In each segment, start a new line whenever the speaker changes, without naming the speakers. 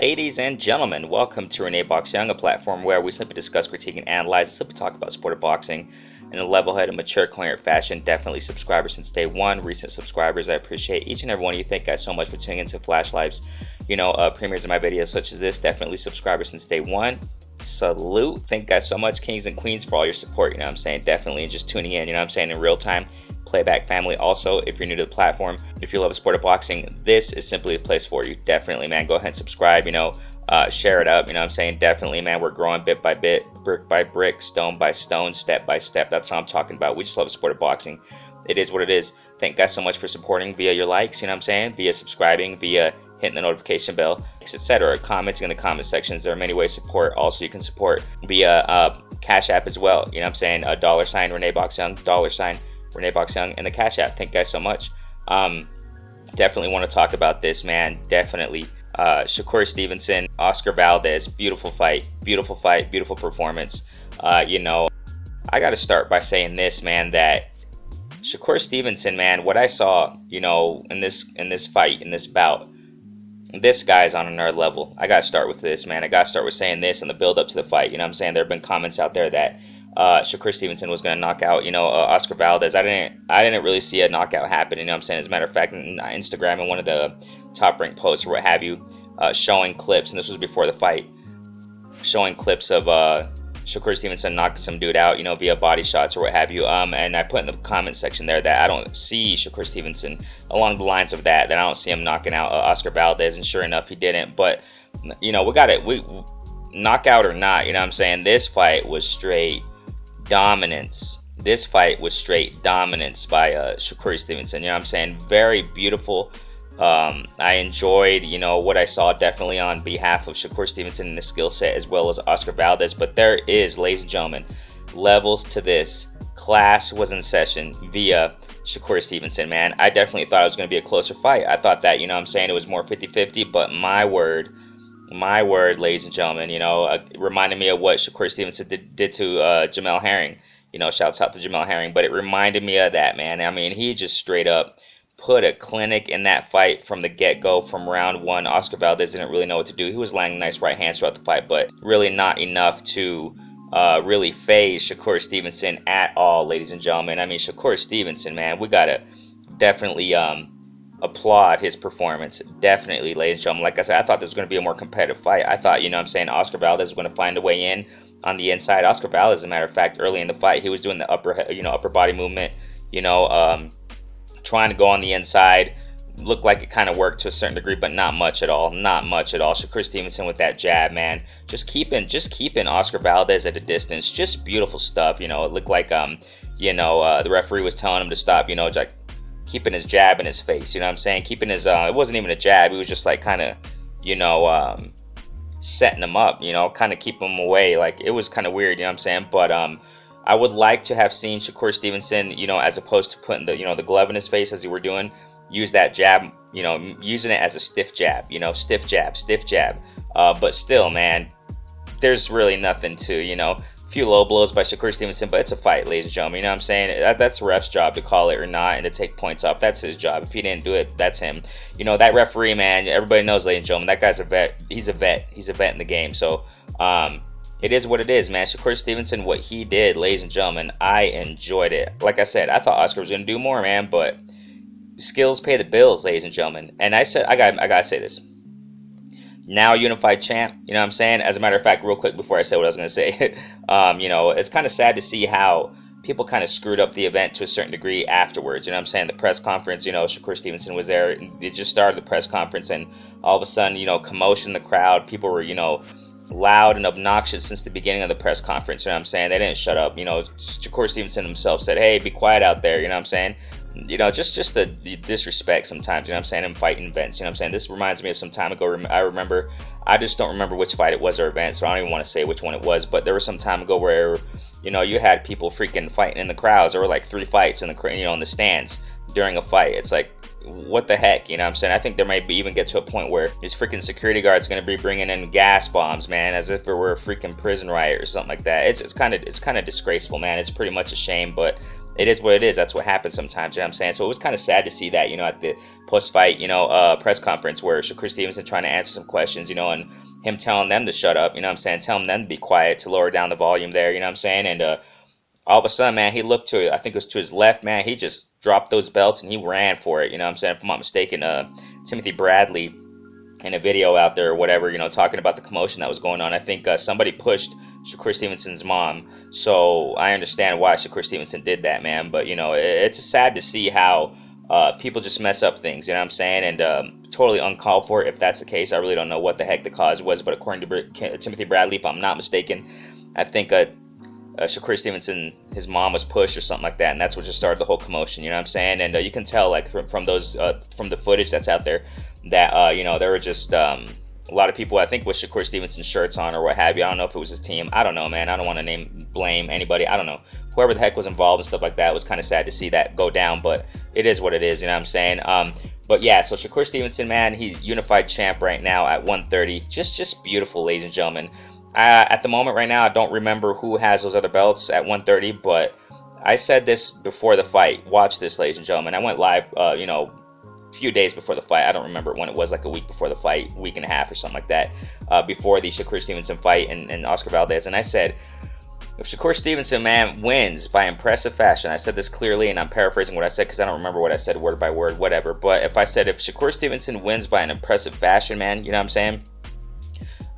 Ladies and gentlemen, welcome to Renee Box Young, a platform where we simply discuss, critique, and analyze, and simply talk about sport of boxing in a level-headed, mature, coherent fashion. Definitely subscribers since day one, recent subscribers. I appreciate each and every one of you. Thank you guys so much for tuning into Flash Lives, premieres of my videos such as this. Definitely subscribers since day one. Salute. Thank you guys so much, kings and queens, for all your support. You know what I'm saying? Definitely, and just tuning in, you know what I'm saying, in real time. Playback family. Also, if you're new to the platform, if you love the sport of boxing, this is simply a place for you. Definitely, man, go ahead and subscribe, share it up, you know what I'm saying? Definitely, man, we're growing bit by bit, brick by brick, stone by stone, step by step. That's what I'm talking about. We just love the sport of boxing. It is what it is. Thank you guys so much for supporting via your likes, you know what I'm saying, via subscribing, via hitting the notification bell, etc., commenting in the comment sections. There are many ways to support. Also, you can support via Cash App as well, you know what I'm saying, $, Renee Box Young, $, Renee Box Young, and the Cash App. Thank you guys so much. Definitely want to talk about this, man. Definitely. Shakur Stevenson, Oscar Valdez, beautiful fight, beautiful performance. I got to start by saying this, man, that Shakur Stevenson, man, what I saw, in this fight, in this bout, this guy's on another level. I got to start with this, man. I got to start with saying this in the build up to the fight. You know what I'm saying? There have been comments out there that Shakur Stevenson was going to knock out, Oscar Valdez. I didn't really see a knockout happen. You know what I'm saying? As a matter of fact, on Instagram and one of the top ranked posts or what have you, showing clips, and this was before the fight, showing clips of Shakur Stevenson knocking some dude out, via body shots or what have you. And I put in the comment section there that I don't see Shakur Stevenson along the lines of that I don't see him knocking out Oscar Valdez, and sure enough, he didn't. But, we got it. We knockout or not, you know what I'm saying? This fight was straight dominance. This fight was straight dominance by Shakur Stevenson. You know what I'm saying? Very beautiful. I enjoyed, what I saw definitely on behalf of Shakur Stevenson and the skill set, as well as Oscar Valdez. But there is, ladies and gentlemen, levels to this. Class was in session via Shakur Stevenson, man. I definitely thought it was going to be a closer fight. I thought that, it was more 50-50, but my word, ladies and gentlemen, it reminded me of what Shakur Stevenson did to Jamel Herring. Shouts out to Jamel Herring, but it reminded me of that, man. I mean, he just straight up put a clinic in that fight from the get-go. From round one, Oscar Valdez didn't really know what to do. He was landing nice right hands throughout the fight, but really not enough to really phase Shakur Stevenson at all, ladies and gentlemen. I mean, Shakur Stevenson, man, we gotta definitely applaud his performance. Definitely, ladies and gentlemen. Like I said, I thought this was going to be a more competitive fight. I thought, Oscar Valdez was going to find a way in on the inside. Oscar Valdez, as a matter of fact, early in the fight, he was doing the upper body movement, trying to go on the inside. Looked like it kind of worked to a certain degree, but not much at all. Shakur Stevenson with that jab, man, just keeping Oscar Valdez at a distance. Just beautiful stuff. It looked like the referee was telling him to stop. Like keeping his jab in his face. You know what I'm saying? Keeping his it wasn't even a jab. He was just like kind of setting him up. Kind of keep him away. Like it was kind of weird. You know what I'm saying? But I would like to have seen Shakur Stevenson, as opposed to putting the glove in his face as he were doing, use that jab, using it as a stiff jab, stiff jab. But still, man, there's really nothing to, a few low blows by Shakur Stevenson, but it's a fight, ladies and gentlemen. You know what I'm saying? That's the ref's job to call it or not and to take points off. That's his job. If he didn't do it, that's him. That referee, man, everybody knows, ladies and gentlemen, that guy's a vet. He's a vet in the game. So, it is what it is, man. Shakur Stevenson, what he did, ladies and gentlemen, I enjoyed it. Like I said, I thought Oscar was going to do more, man, but skills pay the bills, ladies and gentlemen. And I said, I got to say this. Now unified champ, you know what I'm saying? As a matter of fact, real quick before I say what I was going to say, it's kind of sad to see how people kind of screwed up the event to a certain degree afterwards. You know what I'm saying? The press conference, Shakur Stevenson was there. They just started the press conference, and all of a sudden, commotion in the crowd. People were, loud and obnoxious since the beginning of the press conference. You know what I'm saying? They didn't shut up. Shakur Stevenson himself said, "Hey, be quiet out there." You know what I'm saying? Just the disrespect sometimes. You know what I'm saying? In fighting events. You know what I'm saying? This reminds me of some time ago. I just don't remember which fight it was or event, so I don't even want to say which one it was. But there was some time ago where, you had people freaking fighting in the crowds. There were like 3 fights in the, in the stands during a fight. It's like, what the heck, you know what I'm saying? I think there might be even get to a point where these freaking security guards are going to be bringing in gas bombs, man, as if it were a freaking prison riot or something like that. It's kind of disgraceful, man. It's pretty much a shame, but it is what it is. That's what happens sometimes. You know what I'm saying? So it was kind of sad to see that, at the post-fight, press conference where Shakur Stevenson trying to answer some questions, and him telling them to shut up. You know what I'm saying? Telling them to be quiet, to lower down the volume there. You know what I'm saying? And all of a sudden, man, he looked to, I think it was to his left, man. He just dropped those belts and he ran for it. You know what I'm saying? If I'm not mistaken, Timothy Bradley in a video out there or whatever, talking about the commotion that was going on. I think somebody pushed Shakur Stevenson's mom. So I understand why Shakur Stevenson did that, man. But, it's sad to see how people just mess up things, you know what I'm saying? And totally uncalled for if that's the case. I really don't know what the heck the cause was. But according to Timothy Bradley, if I'm not mistaken, I think Shakur Stevenson, his mom was pushed or something like that, and that's what just started the whole commotion. You know what I'm saying? And you can tell, like from the footage that's out there, that there were just a lot of people, I think, with Shakur Stevenson's shirts on or what have you. I don't know if it was his team. I don't know, man. I don't want to blame anybody. I don't know. Whoever the heck was involved and stuff like that, it was kind of sad to see that go down, but it is what it is. You know what I'm saying? But yeah, so Shakur Stevenson, man, he's unified champ right now at 130. Just beautiful, ladies and gentlemen. At the moment right now, I don't remember who has those other belts at 130, but I said this before the fight. Watch this, ladies and gentlemen. I went live, a few days before the fight. I don't remember when it was, like a week before the fight, week and a half or something like that, before the Shakur Stevenson fight and Oscar Valdez. And I said, if Shakur Stevenson, man, wins by impressive fashion, I said this clearly, and I'm paraphrasing what I said because I don't remember what I said word by word, whatever. But if Shakur Stevenson wins by an impressive fashion, man, you know what I'm saying?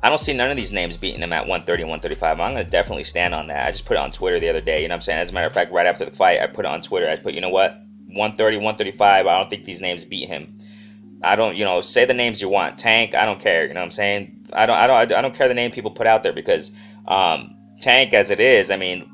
I don't see none of these names beating him at 130 and 135. I'm going to definitely stand on that. I just put it on Twitter the other day. You know what I'm saying? As a matter of fact, right after the fight, I put it on Twitter. I put, you know what? 130, 135, I don't think these names beat him. I don't, say the names you want. Tank, I don't care. You know what I'm saying? I don't care the name people put out there because Tank, as it is, I mean,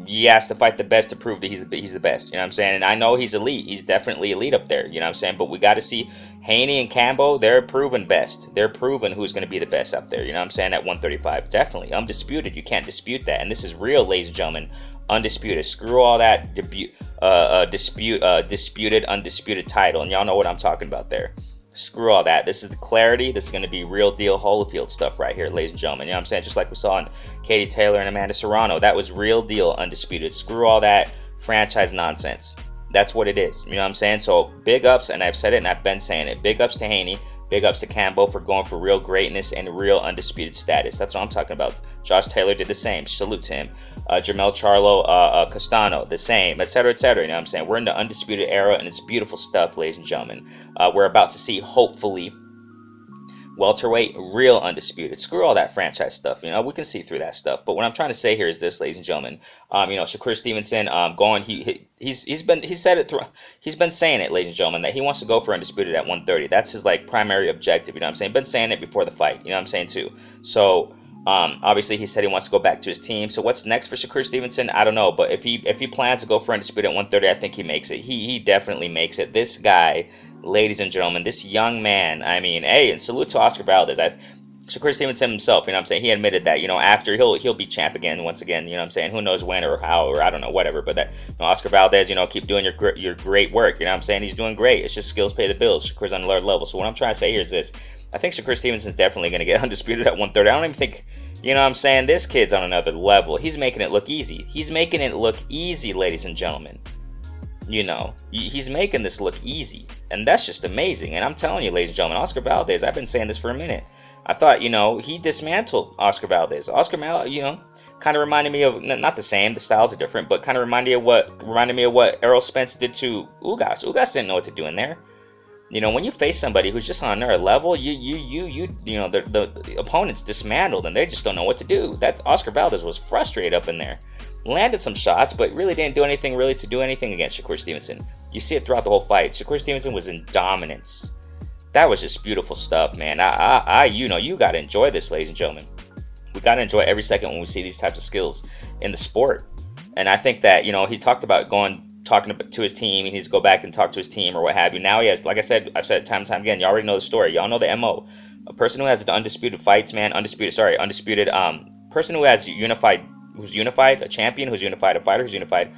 he has to fight the best to prove that he's the best. You know what I'm saying? And I know he's elite. He's definitely elite up there. You know what I'm saying? But we got to see Haney and Cambo. They're proven best. They're proven who's going to be the best up there. You know what I'm saying? At 135, definitely undisputed. You can't dispute that. And this is real, ladies and gentlemen. Undisputed. Screw all that disputed, undisputed title. And y'all know what I'm talking about there. Screw all that. This is the clarity. This is going to be real deal Holyfield stuff right here, ladies and gentlemen. You know what I'm saying? Just like we saw in Katie Taylor and Amanda Serrano. That was real deal undisputed. Screw all that franchise nonsense. That's what it is. You know what I'm saying? So big ups, and I've said it and I've been saying it. Big ups to Haney. Big ups to Cambo for going for real greatness and real undisputed status. That's what I'm talking about. Josh Taylor did the same. Salute to him. Jermell Charlo, Castano, the same, etc., etc. You know what I'm saying? We're in the undisputed era, and it's beautiful stuff, ladies and gentlemen. We're about to see, hopefully, welterweight, real undisputed. Screw all that franchise stuff. We can see through that stuff. But what I'm trying to say here is this, ladies and gentlemen. Shakur Stevenson going. He's been saying it, ladies and gentlemen, that he wants to go for undisputed at 130. That's his primary objective. You know what I'm saying? Been saying it before the fight. You know what I'm saying too. So obviously he said he wants to go back to his team. So what's next for Shakur Stevenson? I don't know. But if he plans to go for undisputed at 130, I think he makes it. He definitely makes it. This guy, ladies and gentlemen, this young man, I mean, hey, and salute to Oscar Valdez. Shakur Stevenson himself, you know what I'm saying, he admitted that, after he'll be champ again, once again, you know what I'm saying, who knows when or how, or I don't know, whatever, but that, Oscar Valdez, keep doing your great work, you know what I'm saying, he's doing great, it's just skills pay the bills. Shakur's on another level. So what I'm trying to say here is this: I think Shakur Stevenson's definitely going to get undisputed at 130. I don't even think, you know what I'm saying, this kid's on another level. He's making it look easy. He's making it look easy, ladies and gentlemen. He's making this look easy, and that's just amazing. And I'm telling you, ladies and gentlemen, Oscar Valdez, I've been saying this for a minute. I thought, he dismantled Oscar Valdez. Kind of reminded me of, not the same, the styles are different, but kind of reminded me of what Errol Spence did to Ugas. Ugas didn't know what to do in there. When you face somebody who's just on another level, the opponent's dismantled and they just don't know what to do. That Oscar Valdez was frustrated up in there. Landed some shots, but really didn't do anything to do anything against Shakur Stevenson. You see it throughout the whole fight. Shakur Stevenson was in dominance. That was just beautiful stuff, man. You got to enjoy this, ladies and gentlemen. We got to enjoy every second when we see these types of skills in the sport. And I think that, he talked about talking to his team. He needs to go back and talk to his team or what have you. Now he has, like I said, I've said it time and time again. You already know the story. Y'all know the MO. A person who has the undisputed fights, man, person who has who's unified, a champion who's unified, a fighter who's unified,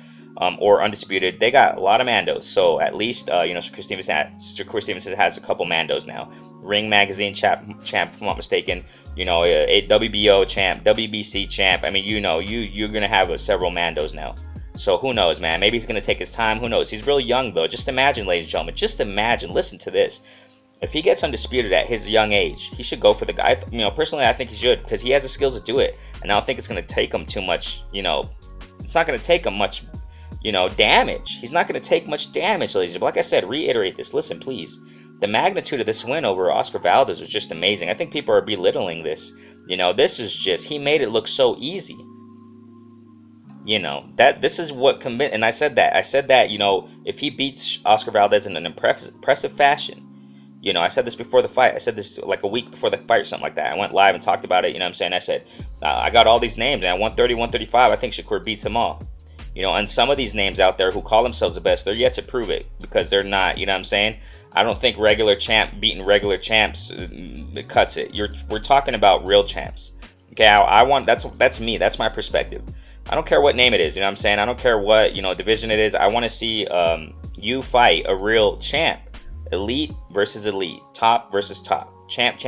or undisputed, they got a lot of mandos. So at least, Shakur Stevenson has a couple mandos now. Ring Magazine champ, if I'm not mistaken. A WBO champ, WBC champ. I mean, you're gonna have several mandos now. So who knows, man? Maybe he's going to take his time. Who knows? He's really young, though. Just imagine, ladies and gentlemen. Just imagine. Listen to this. If he gets undisputed at his young age, he should go for the guy. Personally, I think he should, because he has the skills to do it. And I don't think it's going to take him too much, it's not going to take him much, damage. He's not going to take much damage, ladies and gentlemen. Like I said, reiterate this. Listen, please. The magnitude of this win over Oscar Valdez was just amazing. I think people are belittling this. This is just, he made it look so easy. That this is what and I said that, if he beats Oscar Valdez in an impressive fashion, I said this before the fight. I said this like a week before the fight or something like that. I went live and talked about it. I said, I got all these names, and at 130, 135, I think Shakur beats them all. And some of these names out there who call themselves the best, they're yet to prove it, because they're not, I don't think regular champ beating regular champs cuts it. We're talking about real champs. Okay, I want, that's me, that's my perspective. I don't care what name it is, I don't care what, division it is. I want to see you fight a real champ. Elite versus elite. Top versus top. Champ,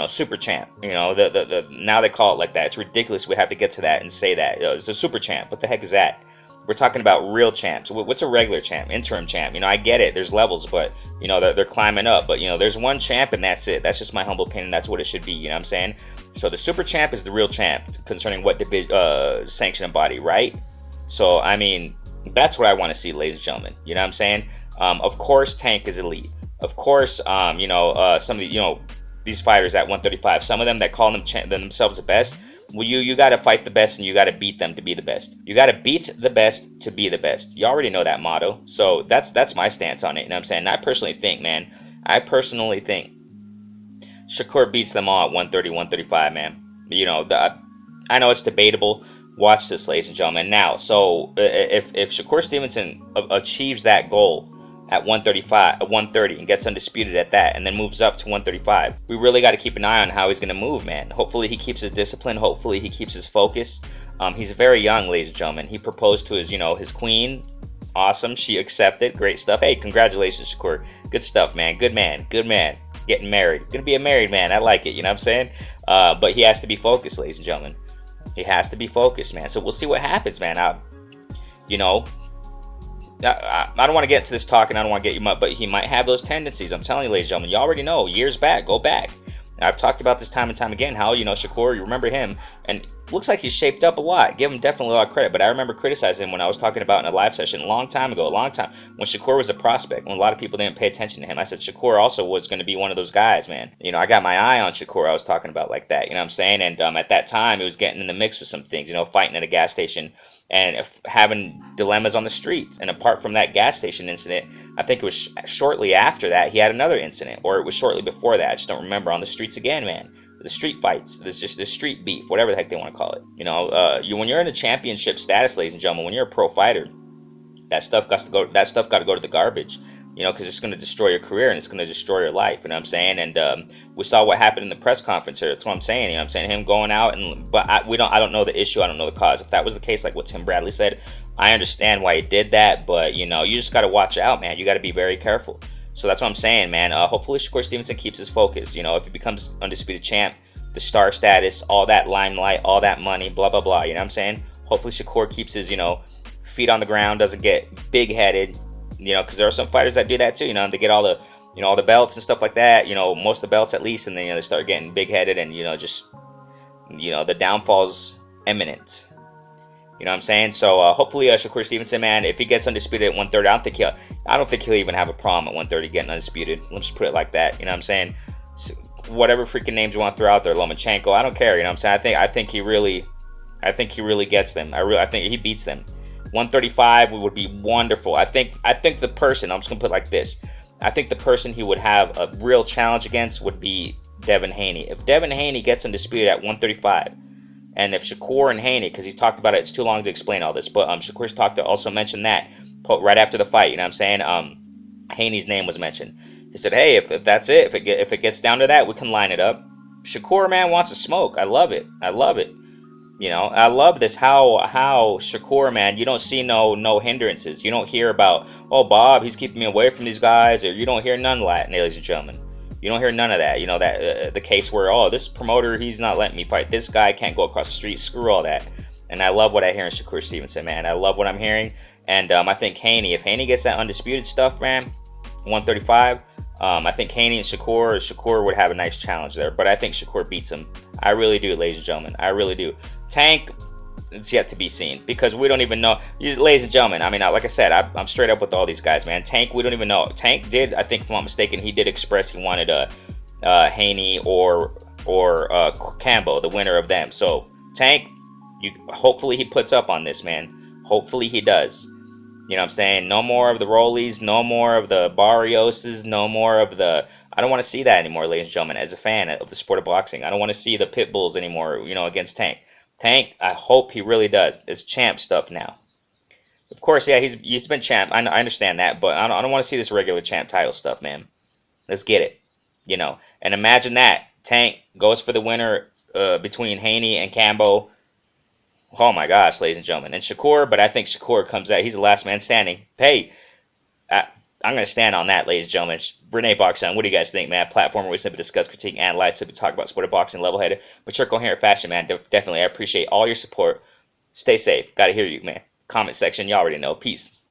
super champ. Now they call it like that. It's ridiculous we have to get to that and say that. It's a super champ. What the heck is that? We're talking about real champs. What's a regular champ? Interim champ. I get it. There's levels, but, they're climbing up. But, there's one champ and that's it. That's just my humble opinion. That's what it should be. So the super champ is the real champ concerning what sanction and body, right? So, that's what I want to see, ladies and gentlemen. Of course, Tank is elite. Of course, some of the, these fighters at 135, some of them that call themselves the best, well, you got to fight the best and you got to beat them to be the best. You got to beat the best to be the best. You already know that motto. So that's my stance on it. And I personally think, man, Shakur beats them all at 130, 135, man. I know it's debatable. Watch this, ladies and gentlemen. Now, so if Shakur Stevenson achieves that goal at 130 and gets undisputed at that, and then moves up to 135, we really got to keep an eye on how he's going to move, man. Hopefully he keeps his discipline. Hopefully he keeps his focus. He's very young, ladies and gentlemen. He proposed to his queen. Awesome. She accepted. Great stuff. Hey, congratulations, Shakur. Good stuff, man. Good man. Getting married. Gonna be a married man. I like it. But he has to be focused, ladies and gentlemen. He has to be focused, man. So we'll see what happens, man. I don't want to get into this talk, and I don't want to get you up, but he might have those tendencies. I'm telling you, ladies and gentlemen, you already know. Years back, go back. I've talked about this time and time again, how, Shakur, you remember him, and looks like he's shaped up a lot. Give him definitely a lot of credit, but I remember criticizing him when I was talking about in a live session a long time, when Shakur was a prospect, when a lot of people didn't pay attention to him. I said Shakur also was going to be one of those guys, man. I got my eye on Shakur. I was talking about like that, And at that time, he was getting in the mix with some things, fighting at a gas station and having dilemmas on the streets. And apart from that gas station incident, I think it was shortly after that he had another incident, or it was shortly before that. I just don't remember. On the streets again, man. The street fights. There's just the street beef, whatever the heck they want to call it. When you're in a championship status, ladies and gentlemen, when you're a pro fighter, that stuff got to go to the garbage. Because it's going to destroy your career and it's going to destroy your life. And we saw what happened in the press conference here. That's what I'm saying. Him going out I don't know the issue. I don't know the cause. If that was the case, like what Tim Bradley said, I understand why he did that. But you just got to watch out, man. You got to be very careful. So that's what I'm saying, man. Hopefully Shakur Stevenson keeps his focus. If he becomes undisputed champ, the star status, all that limelight, all that money, blah blah blah. Hopefully Shakur keeps his feet on the ground, doesn't get big headed. Because there are some fighters that do that too. They get all the, all the belts and stuff like that. Most of the belts at least, and then they start getting big-headed, and the downfall's imminent. So hopefully Shakur Stevenson, man, if he gets undisputed at 130, I don't think he'll even have a problem at 130 getting undisputed. Let's just put it like that. So whatever freaking names you want to throw out there, Lomachenko, I don't care. I think he really gets them. I think he beats them. 135 would be wonderful. I think the person, I'm just gonna put it like this, I think the person he would have a real challenge against would be Devin Haney. If Devin Haney gets undisputed at 135, and if Shakur and Haney, because he's talked about it, it's too long to explain all this, but Shakur's also mentioned that right after the fight. Haney's name was mentioned. He said, hey, if that's it, if it gets down to that, we can line it up. Shakur, man, wants to smoke. I love it. I love this, how Shakur, man, you don't see no hindrances. You don't hear about, oh, Bob, he's keeping me away from these guys, or you don't hear none of that, ladies and gentlemen. You don't hear none of that. That the case where, oh, this promoter, he's not letting me fight this guy, can't go across the street, screw all that. And I love what I hear in Shakur Stevenson, man. I love what I'm hearing. And I think Haney, if Haney gets that undisputed stuff, man, 135, I think Haney and Shakur would have a nice challenge there. But I think Shakur beats him. I really do, ladies and gentlemen. I really do. Tank, it's yet to be seen because we don't even know. Ladies and gentlemen, I mean, like I said, I'm straight up with all these guys, man. Tank, we don't even know. Tank did, I think, if I'm not mistaken, he did express he wanted Haney or Cambo, the winner of them. So Tank, hopefully he puts up on this, man. Hopefully he does. You know what I'm saying? No more of the Rollies, no more of the Barrioses, no more of the... I don't want to see that anymore, ladies and gentlemen, as a fan of the sport of boxing. I don't want to see the pit bulls anymore, against Tank. Tank, I hope he really does. It's champ stuff now. Of course, yeah, he's been champ. I understand that, but I don't want to see this regular champ title stuff, man. Let's get it. And imagine that. Tank goes for the winner between Haney and Cambo. Oh my gosh, ladies and gentlemen. And Shakur, but I think Shakur comes out. He's the last man standing. Hey, I'm going to stand on that, ladies and gentlemen. Renee Boxon, what do you guys think, man? Platform where we simply discuss, critique, analyze, simply talk about sport of boxing, level-headed, mature, coherent fashion, man. Definitely, I appreciate all your support. Stay safe. Got to hear you, man. Comment section, you already know. Peace.